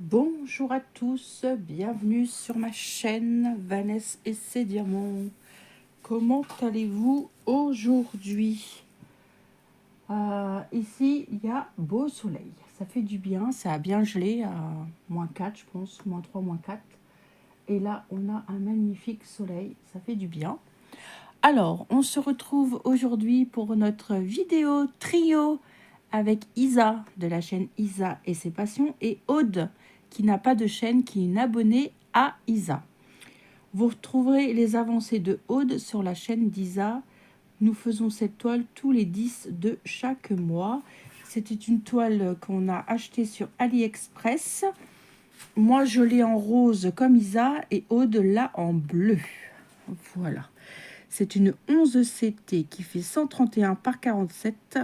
Bonjour à tous, bienvenue sur ma chaîne Vanessa et ses diamants. Comment allez-vous aujourd'hui? Ici, il y a beau soleil, ça fait du bien, ça a bien gelé à -4, je pense, -3, -4. Et là, on a un magnifique soleil, ça fait du bien. Alors, on se retrouve aujourd'hui pour notre vidéo trio avec Isa de la chaîne Isa et ses passions et Aude qui n'a pas de chaîne, qui est une abonnée à Isa. Vous retrouverez les avancées de Aude sur la chaîne d'Isa. Nous faisons cette toile tous les 10 de chaque mois. C'était une toile qu'on a achetée sur AliExpress. Moi, je l'ai en rose comme Isa et Aude l'a en bleu. Voilà. C'est une 11CT qui fait 131 par 47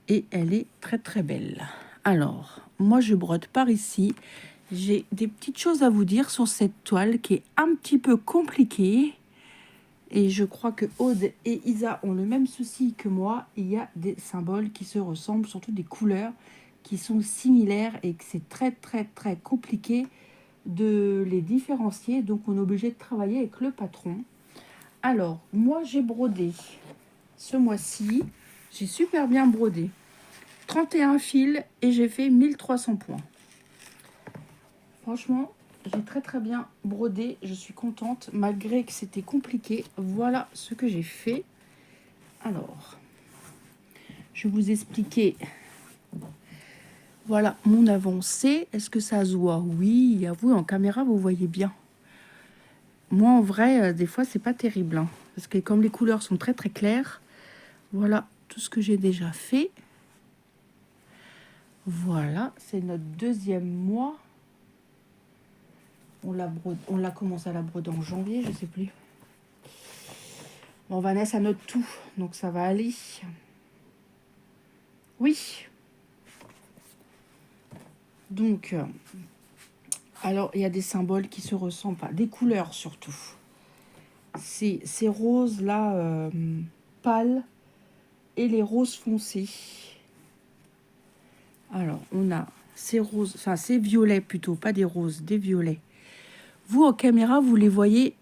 et elle est très très belle. Alors, moi je brode par ici. J'ai des petites choses à vous dire sur cette toile qui est un petit peu compliquée. Et je crois que Aude et Isa ont le même souci que moi. Il y a des symboles qui se ressemblent, surtout des couleurs qui sont similaires et que c'est très très très compliqué de les différencier. Donc on est obligé de travailler avec le patron. Alors, moi, j'ai brodé ce mois-ci. J'ai super bien brodé. 31 fils et j'ai fait 1300 points. Franchement, j'ai très très bien brodé. Je suis contente malgré que c'était compliqué. Voilà ce que j'ai fait. Alors, je vais vous expliquer. Voilà mon avancée. Est-ce que ça se voit? Oui, à vous, en caméra, vous voyez bien. Moi, en vrai, des fois, c'est pas terrible. Hein, parce que comme les couleurs sont très très claires, voilà tout ce que j'ai déjà fait. Voilà, c'est notre deuxième mois. On l'a commencé à la broder en janvier, je sais plus. Bon, Vanessa note tout, donc ça va aller. Oui. Donc, alors, il y a des symboles qui se ressemblent pas. Des couleurs, surtout. Ces roses-là, pâles, et les roses foncées. Alors, on a ces roses, enfin, ces violets plutôt, pas des roses, des violets. Vous, en caméra, vous les voyez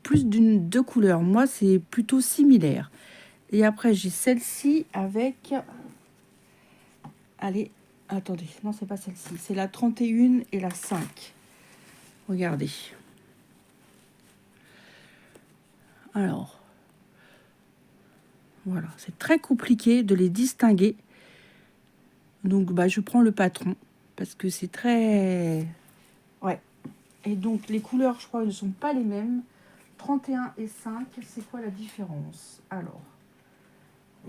plus deux couleurs. Moi, c'est plutôt similaire. Et après, j'ai celle-ci avec... Allez, attendez. Non, c'est pas celle-ci. C'est la 31 et la 5. Regardez. Alors. Voilà. C'est très compliqué de les distinguer. Donc, bah, je prends le patron. Parce que c'est très... Ouais. Et donc, les couleurs, je crois, ne sont pas les mêmes. 31 et 5, c'est quoi la différence? Alors,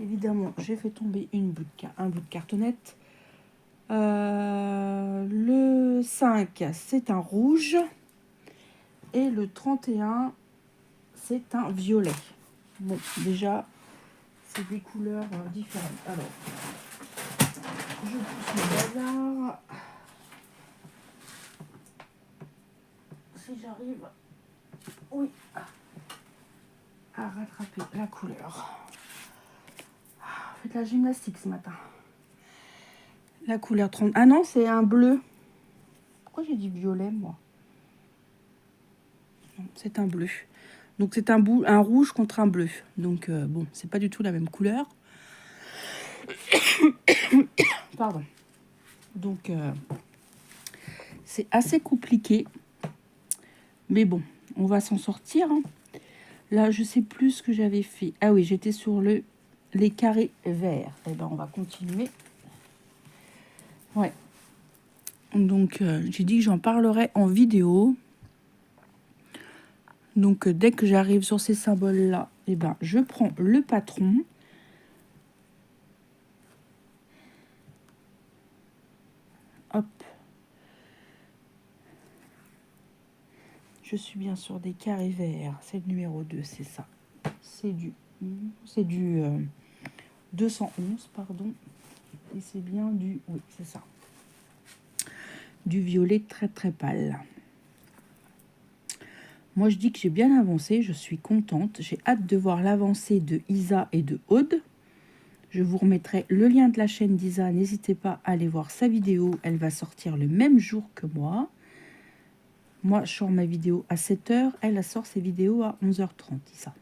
évidemment, j'ai fait tomber un bout de cartonnette. Le 5, c'est un rouge. Et le 31, c'est un violet. Bon, déjà, c'est des couleurs différentes. Alors, je pousse le bazar. Si j'arrive, oui, à rattraper la couleur. Faites la gymnastique ce matin. La couleur 30. Ah non, c'est un bleu. Pourquoi j'ai dit violet, moi? C'est un bleu. Donc, c'est un rouge contre un bleu. Donc, bon, c'est pas du tout la même couleur. Pardon. Donc, c'est assez compliqué. Mais bon, on va s'en sortir. Hein. Là, je sais plus ce que j'avais fait. Ah oui, j'étais sur les carrés verts. Eh ben, on va continuer. Ouais. Donc, j'ai dit que j'en parlerai en vidéo. Donc, dès que j'arrive sur ces symboles-là, eh ben, je prends le patron. Hop. Je suis bien sur des carrés verts. C'est le numéro 2, c'est ça. C'est du 211, pardon. Et c'est bien du... Oui, c'est ça. Du violet très très pâle. Moi, je dis que j'ai bien avancé. Je suis contente. J'ai hâte de voir l'avancée de Isa et de Aude. Je vous remettrai le lien de la chaîne d'Isa. N'hésitez pas à aller voir sa vidéo. Elle va sortir le même jour que moi. Moi, je sors ma vidéo à 7 h. Elle sort ses vidéos à 11 h 30, Isa.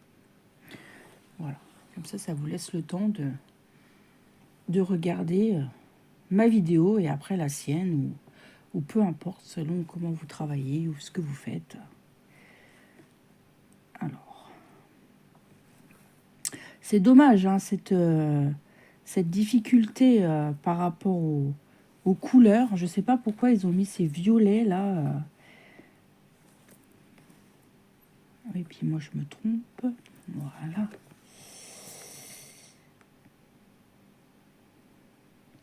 Voilà. Comme ça vous laisse le temps de regarder ma vidéo et après la sienne ou peu importe, selon comment vous travaillez ou ce que vous faites. Alors, c'est dommage, hein, cette difficulté par rapport aux couleurs. Je ne sais pas pourquoi ils ont mis ces violets là. Et puis moi, je me trompe. Voilà.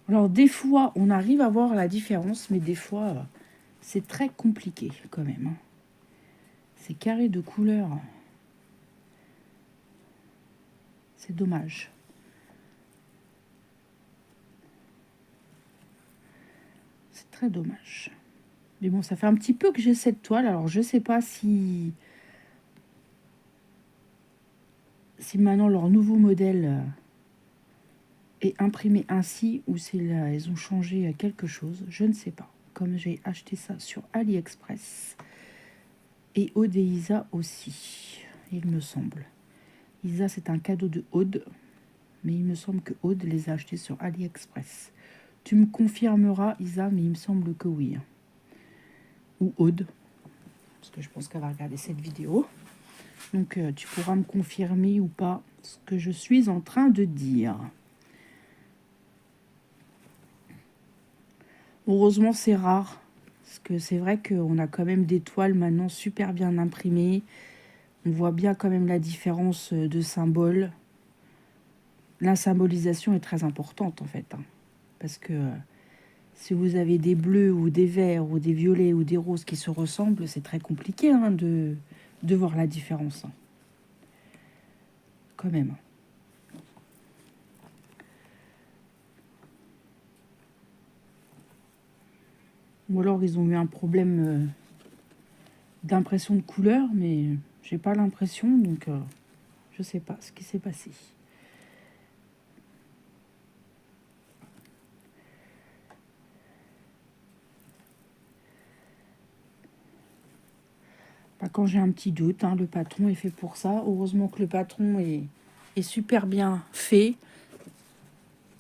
Alors, des fois, on arrive à voir la différence, mais des fois, c'est très compliqué quand même. Hein. Ces carrés de couleurs, c'est dommage. C'est très dommage. Mais bon, ça fait un petit peu que j'ai cette toile, alors je sais pas si maintenant leur nouveau modèle est imprimé ainsi ou si là, ils ont changé quelque chose, je ne sais pas. Comme j'ai acheté ça sur AliExpress et Aude et Isa aussi, il me semble. Isa, c'est un cadeau de Aude, mais il me semble que Aude les a achetés sur AliExpress. Tu me confirmeras, Isa, mais il me semble que oui. Ou Aude, parce que je pense qu'elle va regarder cette vidéo. Donc, tu pourras me confirmer ou pas ce que je suis en train de dire. Heureusement, c'est rare. Parce que c'est vrai qu'on a quand même des toiles maintenant super bien imprimées. On voit bien quand même la différence de symboles. La symbolisation est très importante en fait. Hein, parce que si vous avez des bleus ou des verts ou des violets ou des roses qui se ressemblent, c'est très compliqué hein, de voir la différence. Hein. Quand même. Ou alors ils ont eu un problème d'impression de couleur, mais j'ai pas l'impression, donc je sais pas ce qui s'est passé. Bah, quand j'ai un petit doute, hein, le patron est fait pour ça. Heureusement que le patron est super bien fait,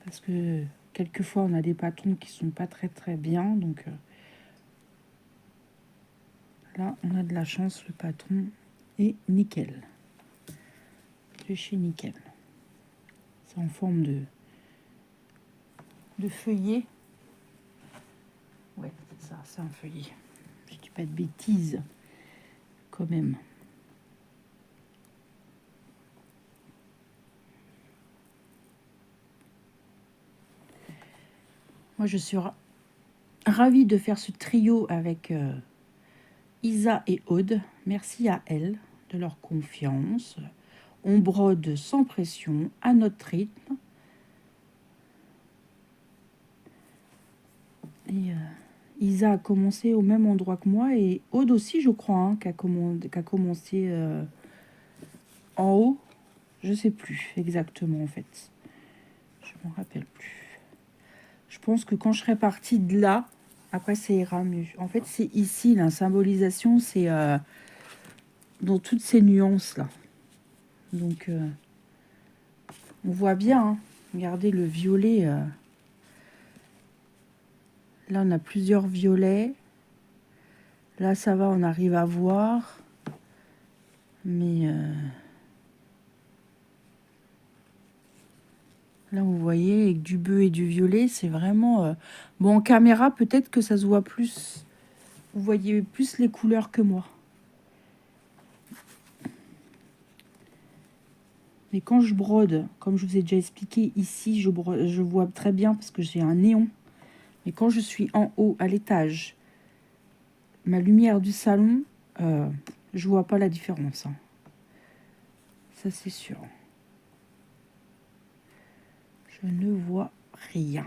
parce que quelquefois on a des patrons qui sont pas très très bien, donc là on a de la chance, le patron est nickel. De chez Nickel. C'est en forme de feuillet. Ouais, c'est ça, c'est un feuillet. Je dis pas de bêtises, quand même. Moi, je suis ravie de faire ce trio avec Isa et Aude. Merci à elles de leur confiance. On brode sans pression, à notre rythme. Et Isa a commencé au même endroit que moi et Aude aussi, je crois, hein, qui a commencé en haut. Je sais plus exactement, en fait. Je ne m'en rappelle plus. Je pense que quand je serai partie de là, après, ça ira mieux. En fait, c'est ici, la symbolisation, c'est dans toutes ces nuances-là. Donc, on voit bien, hein. Regardez le violet. Là, on a plusieurs violets. Là, ça va, on arrive à voir. Mais là, vous voyez, avec du bleu et du violet, c'est vraiment... Bon, en caméra, peut-être que ça se voit plus. Vous voyez plus les couleurs que moi. Mais quand je brode, comme je vous ai déjà expliqué, ici, je vois très bien parce que j'ai un néon. Mais quand je suis en haut, à l'étage, ma lumière du salon, je vois pas la différence. Hein. Ça, c'est sûr. Je ne vois rien.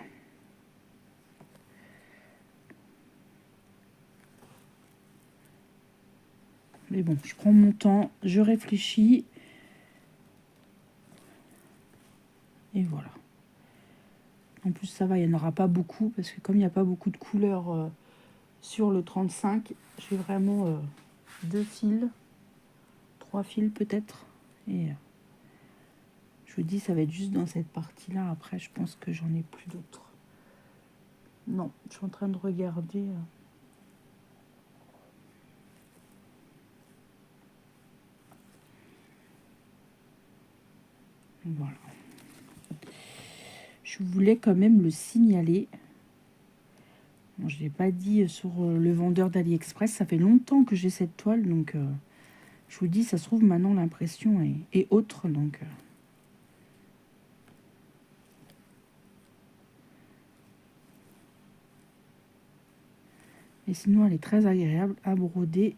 Mais bon, je prends mon temps, je réfléchis. Et voilà. En plus, ça va, il n'y en aura pas beaucoup, parce que comme il n'y a pas beaucoup de couleurs sur le 35, j'ai vraiment 2 fils, 3 fils peut-être. Et je vous dis, ça va être juste dans cette partie-là. Après, je pense que j'en ai plus d'autres. Non, je suis en train de regarder. Voilà. Je voulais quand même le signaler. Bon, je ne l'ai pas dit sur le vendeur d'AliExpress. Ça fait longtemps que j'ai cette toile, donc je vous dis, ça se trouve maintenant l'impression est autre. Donc, et sinon, elle est très agréable à broder.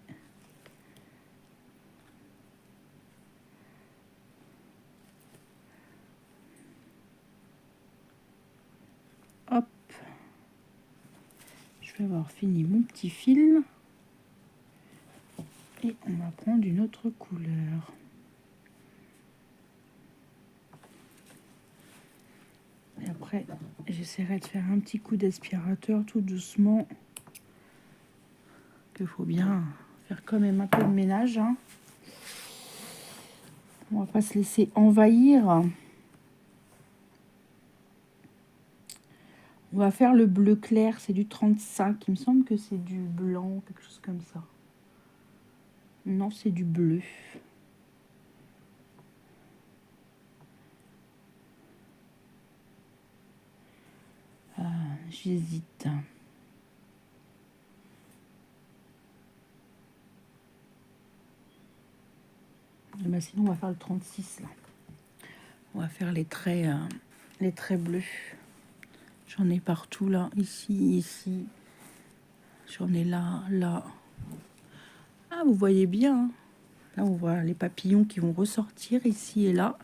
Hop. Je vais avoir fini mon petit fil. Et on va prendre une autre couleur. Et après, j'essaierai de faire un petit coup d'aspirateur tout doucement. Il faut bien faire quand même un peu de ménage. Hein. On va pas se laisser envahir. On va faire le bleu clair, c'est du 35. Il me semble que c'est du blanc, quelque chose comme ça. Non, c'est du bleu. J'hésite. Ben sinon, on va faire le 36 là. On va faire les traits bleus. J'en ai partout là, ici, ici. J'en ai là, là. Ah, vous voyez bien. Hein. Là, on voit les papillons qui vont ressortir ici et là.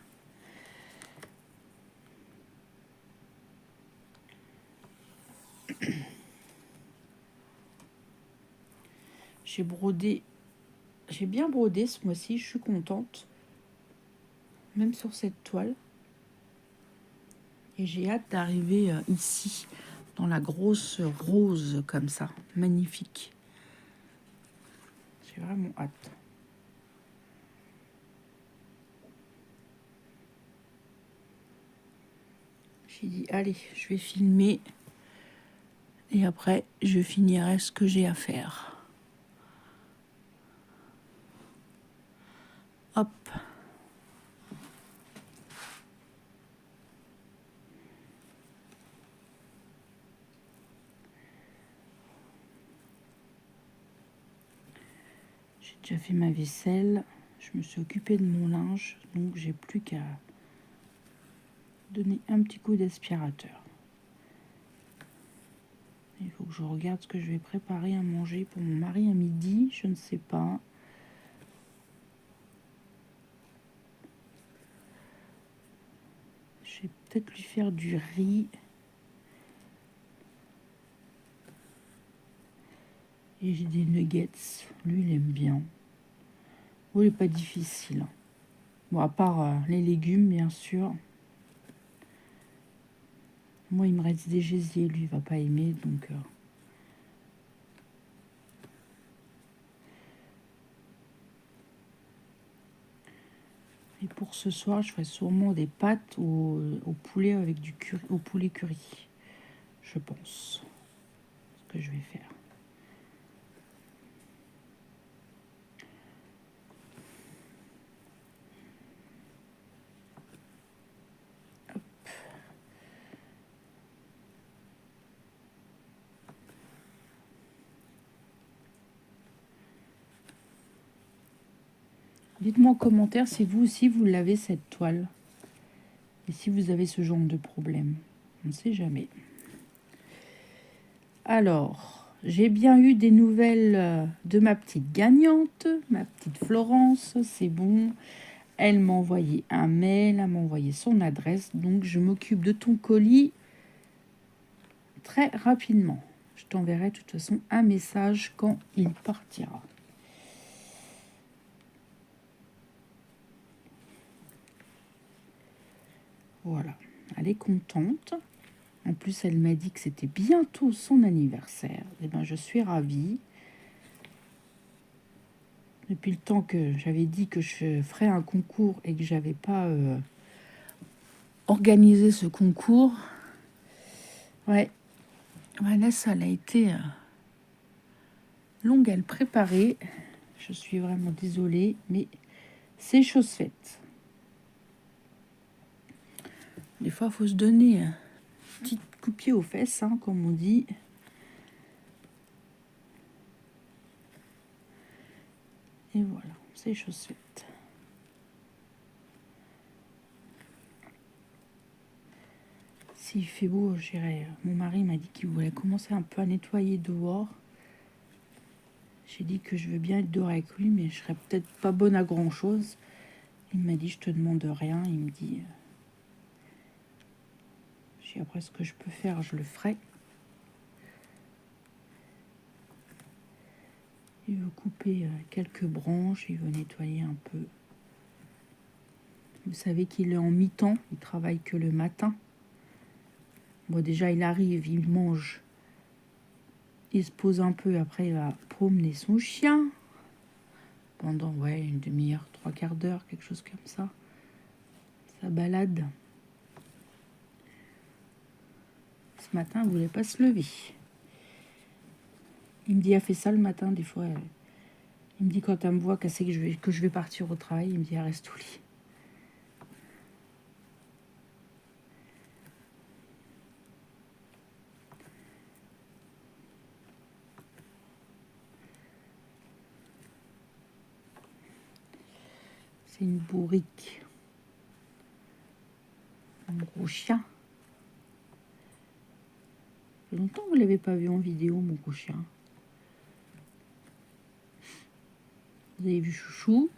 J'ai brodé. J'ai bien brodé ce mois-ci, je suis contente. Même sur cette toile. Et j'ai hâte d'arriver ici, dans la grosse rose comme ça. Magnifique. J'ai vraiment hâte. J'ai dit, allez, je vais filmer. Et après, je finirai ce que j'ai à faire. Hop. J'ai déjà fait ma vaisselle. Je me suis occupée de mon linge. Donc, j'ai plus qu'à donner un petit coup d'aspirateur. Il faut que je regarde ce que je vais préparer à manger pour mon mari à midi. Je ne sais pas. Je vais peut-être lui faire du riz. Et j'ai des nuggets. Lui, il aime bien. Bon, il n'est pas difficile. Bon, à part les légumes, bien sûr. Moi, il me reste des gésiers. Lui, il va pas aimer, donc... Et pour ce soir, je ferai sûrement des pâtes au poulet avec du curry, au poulet curry. Je pense. Ce que je vais faire. Hop. Dites-moi en commentaire si vous aussi vous l'avez cette toile. Et si vous avez ce genre de problème. On ne sait jamais. Alors, j'ai bien eu des nouvelles de ma petite gagnante, ma petite Florence, c'est bon. Elle m'a envoyé un mail, elle m'a envoyé son adresse, donc je m'occupe de ton colis très rapidement. Je t'enverrai de toute façon un message quand il partira. Voilà, elle est contente. En plus, elle m'a dit que c'était bientôt son anniversaire. Et ben, je suis ravie. Depuis le temps que j'avais dit que je ferais un concours et que j'avais pas organisé ce concours. Ouais, Vanessa, elle a été longue à le préparer. Je suis vraiment désolée, mais c'est chose faite. Des fois, il faut se donner un petit coup de pied aux fesses, hein, comme on dit. Et voilà, c'est chose faite. S'il fait beau, j'irai. Mon mari m'a dit qu'il voulait commencer un peu à nettoyer dehors. J'ai dit que je veux bien être dehors avec lui, mais je serais peut-être pas bonne à grand-chose. Il m'a dit, je te demande rien. Il me dit, après ce que je peux faire, je le ferai. Il veut couper quelques branches, il veut nettoyer un peu. Vous savez qu'il est en mi-temps, il travaille que le matin. Bon, déjà, il arrive, il mange, il se pose un peu, après, il va promener son chien pendant, une demi-heure, 3/4 d'heure, quelque chose comme ça. Ça balade. Ce matin, il ne voulait pas se lever. Il me dit, elle fait ça le matin, des fois. Il me dit, quand elle me voit qu'elle sait que je vais partir au travail, il me dit, elle reste au lit. C'est une bourrique. Un gros chien. Ça fait longtemps que vous ne l'avez pas vu en vidéo, mon gros chien. Vous avez vu Chouchou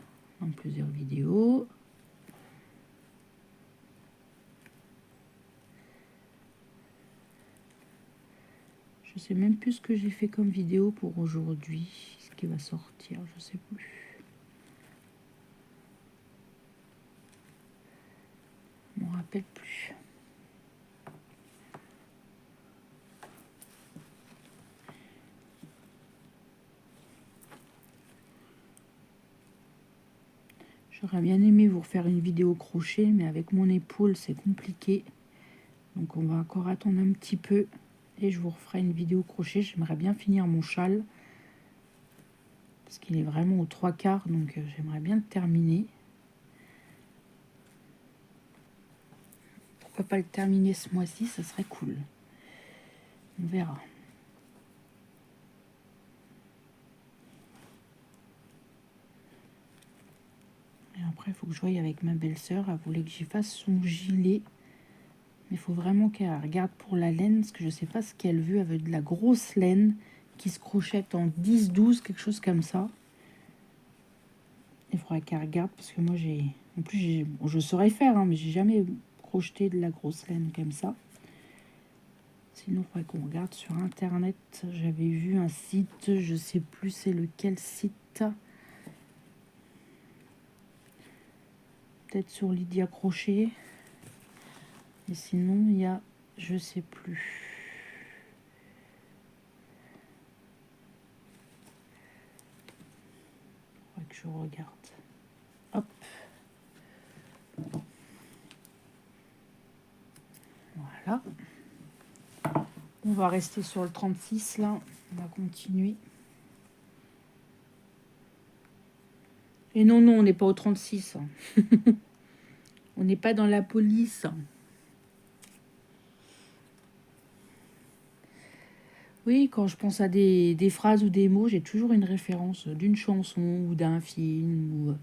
dans plusieurs vidéos. Je sais même plus ce que j'ai fait comme vidéo pour aujourd'hui. Ce qui va sortir, je sais plus. Je me rappelle plus. J'aurais bien aimé vous refaire une vidéo crochet, mais avec mon épaule, c'est compliqué. Donc on va encore attendre un petit peu et je vous referai une vidéo crochet. J'aimerais bien finir mon châle parce qu'il est vraiment aux 3/4, donc j'aimerais bien le terminer. Pourquoi pas le terminer ce mois-ci, ça serait cool. On verra. Et après, il faut que je voie avec ma belle-sœur. Elle voulait que j'y fasse son gilet. Mais il faut vraiment qu'elle regarde pour la laine, parce que je ne sais pas ce qu'elle veut. Elle veut de la grosse laine qui se crochette en 10-12, quelque chose comme ça. Il faudrait qu'elle regarde, parce que moi, en plus, je saurais faire, hein, mais j'ai jamais crocheté de la grosse laine comme ça. Sinon, il faudrait qu'on regarde sur Internet. J'avais vu un site, je sais plus c'est lequel site. Peut-être sur Lydia Crochet. Et sinon, il y a, je sais plus. Faudrait que je regarde. Hop. Voilà. On va rester sur le 36 là. On va continuer. Et non, on n'est pas au 36. On n'est pas dans la police. Oui, quand je pense à des phrases ou des mots, j'ai toujours une référence d'une chanson ou d'un film ou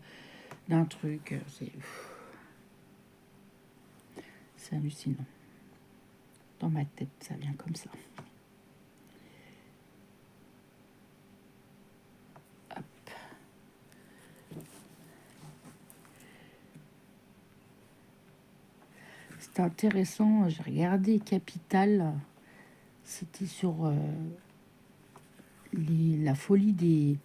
d'un truc. C'est hallucinant. Dans ma tête, ça vient comme ça. Hop. C'était intéressant. J'ai regardé Capital. C'était sur la folie des...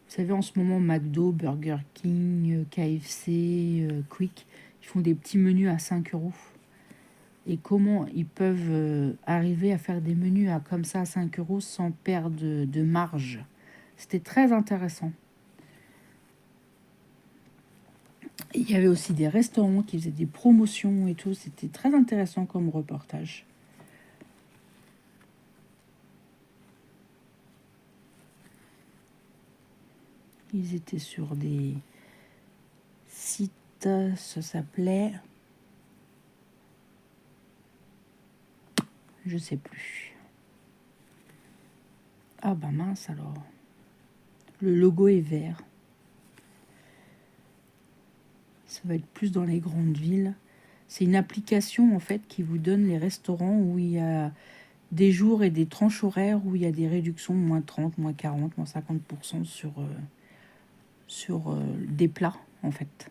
Vous savez, en ce moment, McDo, Burger King, KFC, Quick, ils font des petits menus à 5 €. et comment ils peuvent arriver à faire des menus à, comme ça à 5 euros sans perdre de marge. C'était très intéressant. Et il y avait aussi des restaurants qui faisaient des promotions et tout. C'était très intéressant comme reportage. Ils étaient sur des sites, ça s'appelait... Je sais plus. Ah bah mince alors. Le logo est vert. Ça va être plus dans les grandes villes. C'est une application en fait qui vous donne les restaurants où il y a des jours et des tranches horaires où il y a des réductions, moins 30, moins 40, moins 50% sur des plats en fait.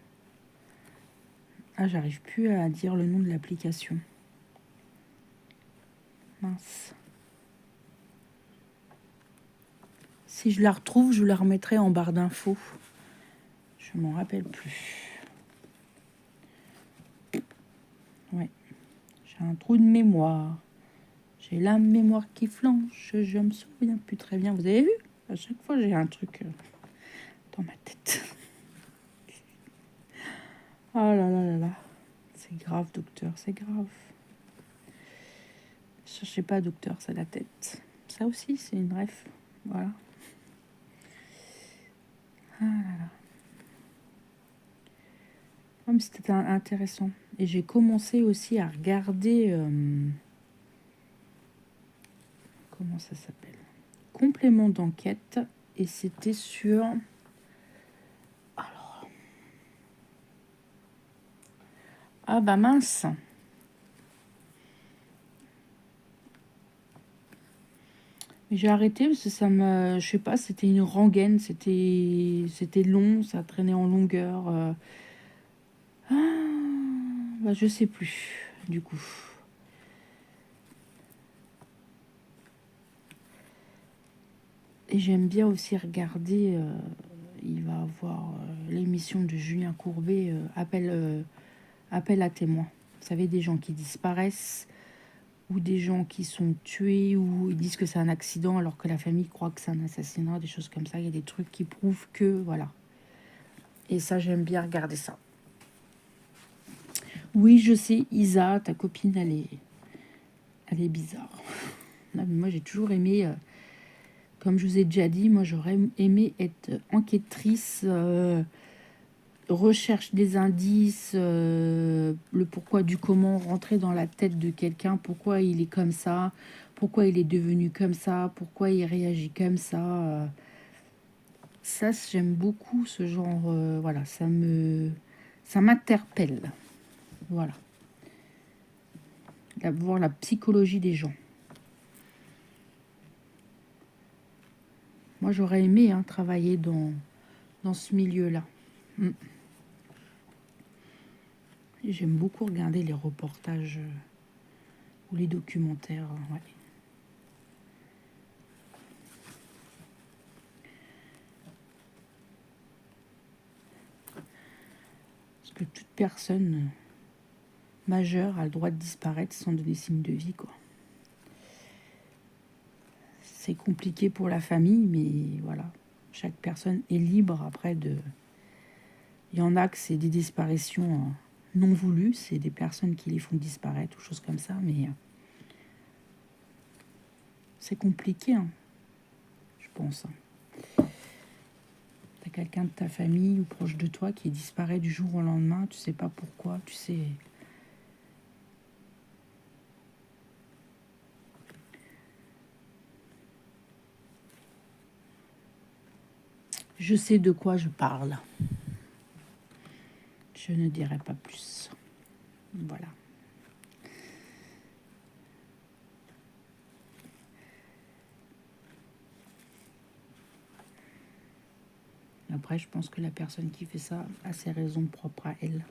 Ah, j'arrive plus à dire le nom de l'application. Mince. Si je la retrouve, je la remettrai en barre d'infos. Je m'en rappelle plus. Ouais, j'ai un trou de mémoire. J'ai la mémoire qui flanche. Je me souviens plus très bien. Vous avez vu? À chaque fois, j'ai un truc dans ma tête. Oh là là là là. C'est grave, docteur, c'est grave. Cherchez pas, docteur, c'est la tête. Ça aussi, c'est une ref. Voilà. Ah là là. Oh, mais c'était intéressant. Et j'ai commencé aussi à regarder... comment ça s'appelle? Complément d'enquête. Et c'était sur... Alors... Ah bah mince. J'ai arrêté parce que ça me... Je sais pas, c'était une rengaine. C'était long, ça traînait en longueur. Ah, bah je sais plus, du coup. Et j'aime bien aussi regarder, il va avoir l'émission de Julien Courbet, Appel à témoins. Vous savez, des gens qui disparaissent ou des gens qui sont tués ou ils disent que c'est un accident alors que la famille croit que c'est un assassinat, des choses comme ça. Il y a des trucs qui prouvent que, voilà. Et ça, j'aime bien regarder ça. Oui, je sais, Isa, ta copine, elle est bizarre. Non, mais moi, j'ai toujours aimé... comme je vous ai déjà dit, moi j'aurais aimé être enquêtrice, recherche des indices, le pourquoi du comment, rentrer dans la tête de quelqu'un, pourquoi il est comme ça, pourquoi il est devenu comme ça, pourquoi il réagit comme ça. Ça, j'aime beaucoup ce genre, voilà, ça m'interpelle. Voilà. Voir la psychologie des gens. Moi, j'aurais aimé travailler dans ce milieu-là. J'aime beaucoup regarder les reportages ou les documentaires. Ouais. Parce que toute personne majeure a le droit de disparaître sans donner signe de vie, quoi. C'est compliqué pour la famille, mais voilà. Chaque personne est libre après de... Il y en a que c'est des disparitions non voulues, c'est des personnes qui les font disparaître ou choses comme ça, mais c'est compliqué, je pense. T'as quelqu'un de ta famille ou proche de toi qui disparaît du jour au lendemain, tu sais pas pourquoi, tu sais... Je sais de quoi je parle. Je ne dirai pas plus. Voilà. Après, je pense que la personne qui fait ça a ses raisons propres à elle.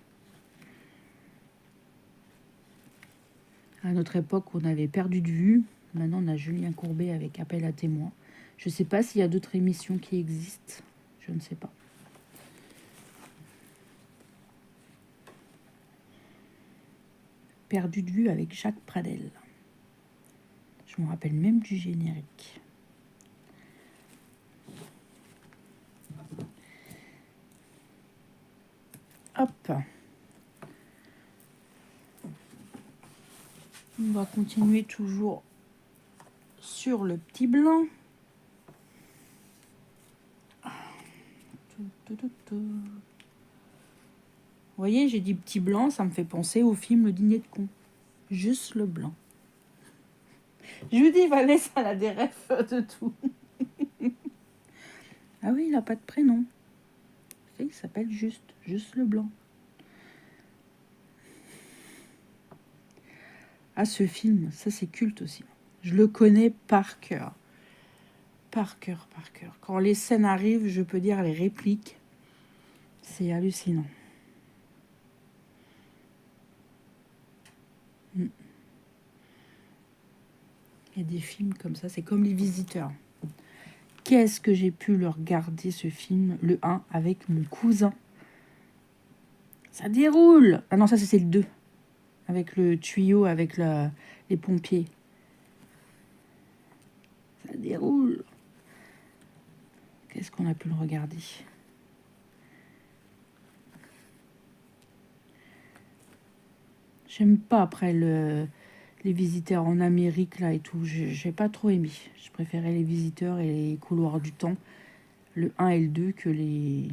À notre époque, on avait perdu de vue. Maintenant, on a Julien Courbet avec Appel à témoins. Je ne sais pas s'il y a d'autres émissions qui existent. Je ne sais pas. perdu de vue avec Jacques Pradel. Je me rappelle même du générique. Hop. On va continuer toujours sur le petit blanc. Vous voyez, j'ai dit petit blanc, ça me fait penser au film Le Dîner de con. Juste le blanc. Je vous dis, Vanessa, elle a des rêves de tout. Ah oui, il n'a pas de prénom. Il s'appelle juste le blanc. Ah, ce film, ça c'est culte aussi. Je le connais par cœur. Par cœur. Quand les scènes arrivent, je peux dire les répliques. C'est hallucinant. Il y a des films comme ça, c'est comme Les Visiteurs. Qu'est-ce que j'ai pu le regarder, ce film, le 1, avec mon cousin. Ça déroule. Ah non, ça c'est le 2. Avec le tuyau, avec les pompiers. Ça déroule. Qu'est-ce qu'on a pu le regarder? J'aime pas après les visiteurs en Amérique là et tout. J'ai pas trop aimé. Je préférais les visiteurs et les couloirs du temps, le 1 et le 2, que les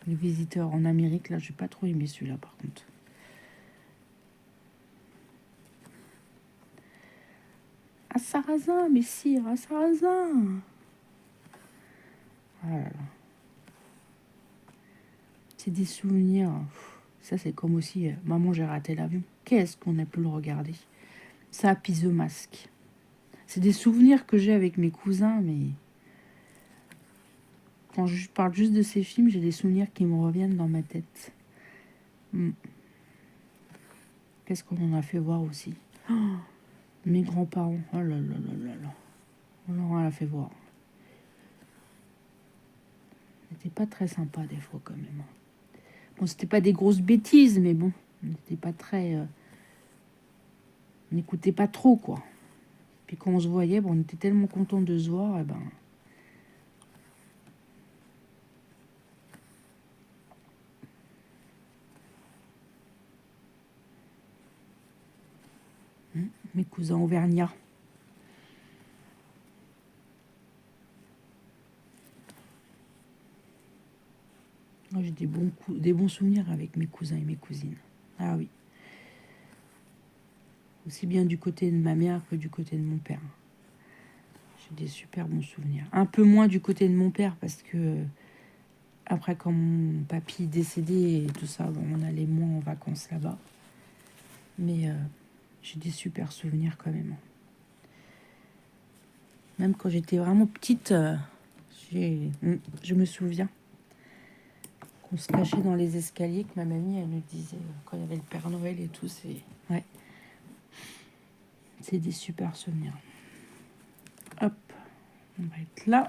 visiteurs en Amérique. Là, j'ai pas trop aimé celui-là par contre. À Sarrazin, messire, à Sarrazin. Ah là là. C'est des souvenirs. Ça, c'est comme aussi Maman, j'ai raté l'avion. Qu'est-ce qu'on a pu le regarder? Ça, puis The Mask. C'est des souvenirs que j'ai avec mes cousins, mais quand je parle juste de ces films, j'ai des souvenirs qui me reviennent dans ma tête. Qu'est-ce qu'on en a fait voir aussi? Mes grands-parents. Oh là là là là là. On leur en a fait voir. C'était pas très sympa des fois quand même. Bon, c'était pas des grosses bêtises, mais bon, on n'était pas très... on n'écoutait pas trop, quoi. Puis quand on se voyait, bon, on était tellement contents de se voir, et ben... Mes cousins auvergnats. Moi, j'ai des bons souvenirs avec mes cousins et mes cousines. Ah oui. Aussi bien du côté de ma mère que du côté de mon père. J'ai des super bons souvenirs. Un peu moins du côté de mon père parce que après, quand mon papy est décédé et tout ça, bon, on allait moins en vacances là-bas. Mais j'ai des super souvenirs quand même. Même quand j'étais vraiment petite, je me souviens qu'on se cachait dans les escaliers, que ma mamie, elle nous disait, quand il y avait le Père Noël et tout, c'est des super souvenirs. Hop, on va être là.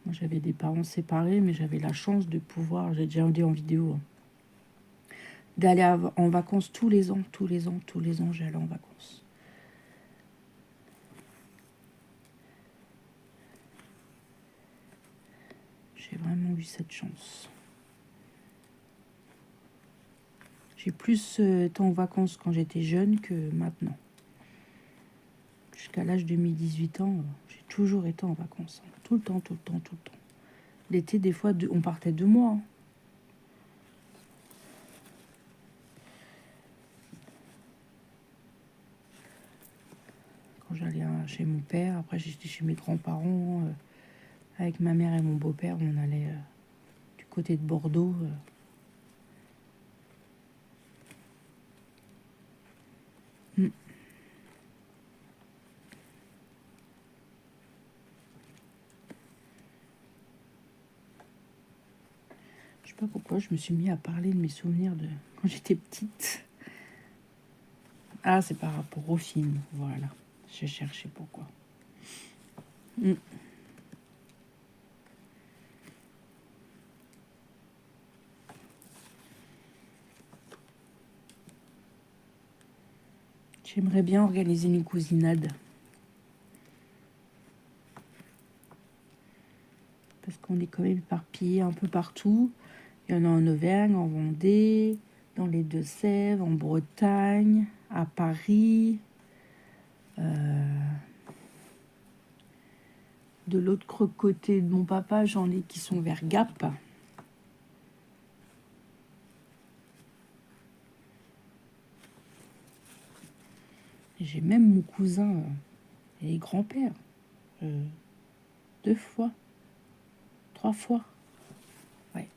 Moi, j'avais des parents séparés, mais j'avais la chance de pouvoir, j'ai déjà dit en vidéo, d'aller en vacances tous les ans, j'allais en vacances. J'ai vraiment eu cette chance. J'ai plus été en vacances quand j'étais jeune que maintenant. Jusqu'à l'âge de mes 18 ans, j'ai toujours été en vacances. Tout le temps. L'été, des fois, on partait 2 mois. Quand j'allais chez mon père, après j'étais chez mes grands-parents. Avec ma mère et mon beau-père, on allait du côté de Bordeaux. Je sais pas pourquoi je me suis mis à parler de mes souvenirs de quand j'étais petite. Ah, c'est par rapport au film, voilà. Je cherchais pourquoi. J'aimerais bien organiser une cousinade. Parce qu'on est quand même éparpillés un peu partout. Il y en a en Auvergne, en Vendée, dans les Deux-Sèvres, en Bretagne, à Paris. De l'autre côté de mon papa, j'en ai qui sont vers Gap. J'ai même mon cousin et grand-père. 2 fois. 3 fois. Ouais.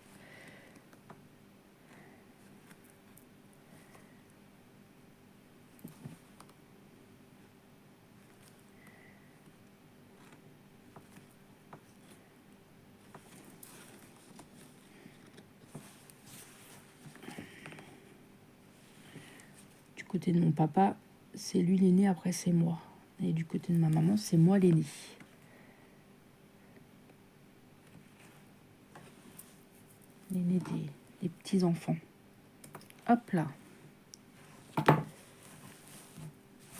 Du côté de mon papa, c'est lui l'aîné, après c'est moi. Et du côté de ma maman, c'est moi l'aîné. L'aîné des petits-enfants. Hop là.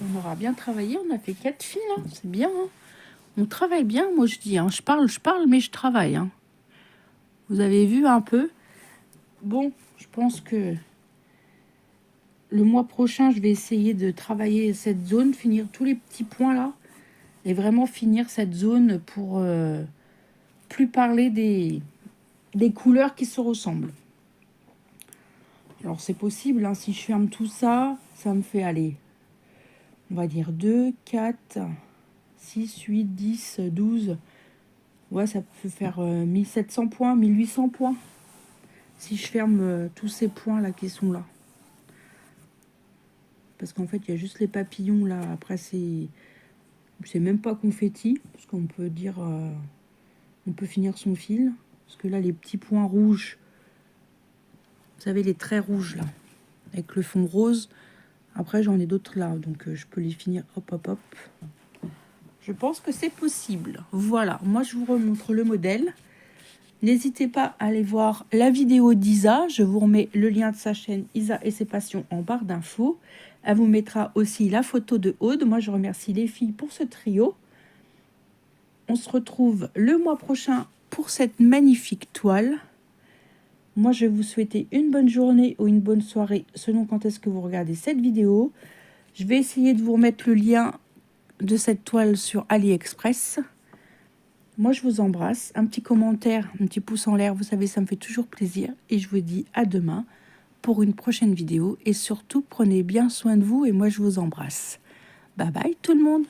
On aura bien travaillé, on a fait 4 fils, hein. C'est bien. Hein. On travaille bien, moi je dis. Hein. Je parle, mais je travaille. Hein. Vous avez vu un peu. Bon, je pense que le mois prochain, je vais essayer de travailler cette zone, finir tous les petits points là. Et vraiment finir cette zone pour plus parler des couleurs qui se ressemblent. Alors c'est possible, hein, si je ferme tout ça, ça me fait aller. On va dire 2, 4, 6, 8, 10, 12. Ouais, ça peut faire 1700 points, 1800 points. Si je ferme tous ces points là qui sont là. Parce qu'en fait, il y a juste les papillons là. Après, c'est même pas confetti. Parce qu'on peut dire... on peut finir son fil. Parce que là, les petits points rouges... Vous savez, les traits rouges là. Avec le fond rose. Après, j'en ai d'autres là. Donc, je peux les finir. Hop, hop, hop. Je pense que c'est possible. Voilà. Moi, je vous remontre le modèle. N'hésitez pas à aller voir la vidéo d'Isa. Je vous remets le lien de sa chaîne Isa et ses passions en barre d'infos. Elle vous mettra aussi la photo de Aude. Moi, je remercie les filles pour ce trio. On se retrouve le mois prochain pour cette magnifique toile. Moi, je vais vous souhaiter une bonne journée ou une bonne soirée selon quand est-ce que vous regardez cette vidéo. Je vais essayer de vous remettre le lien de cette toile sur AliExpress. Moi, je vous embrasse. Un petit commentaire, un petit pouce en l'air, vous savez, ça me fait toujours plaisir. Et je vous dis à demain pour une prochaine vidéo. Et surtout, prenez bien soin de vous et moi, je vous embrasse. Bye bye tout le monde.